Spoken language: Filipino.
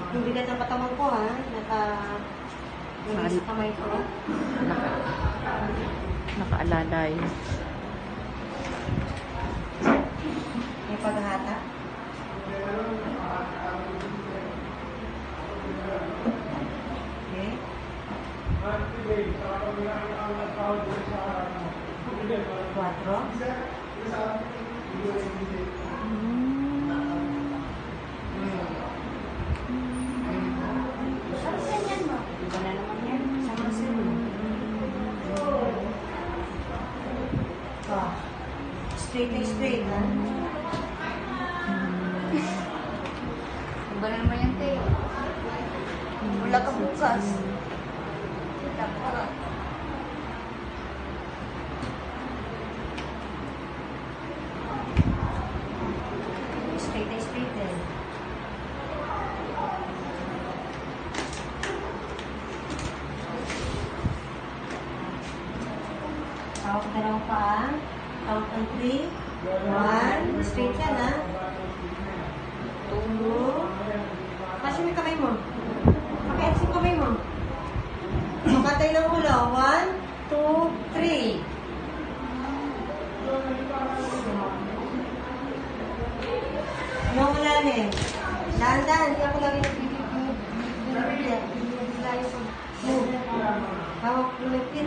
Yung bigat ng katawan ko, ha? Naging sa kamay ko. Nakaalalay. May paghahata. Okay. 4. Saan yan mo? Iba na naman yan. Sa muscle mo. Straight na straight, ha? Iba na naman yan, te. Wala ka bukas. Wala ka. Straight na straight, eh. Tawag ka lang pa. Count on 3. 1. Straight yan, ha? 2. Kasi may kamay mo. Paki-ex yung kamay mo. Makatay ng ulo. 1, 2, 3. Yung ulalim. Dahan-dahan. Hindi ako lagi nagbibigla. Bibigla yung move. Hawak lumipit.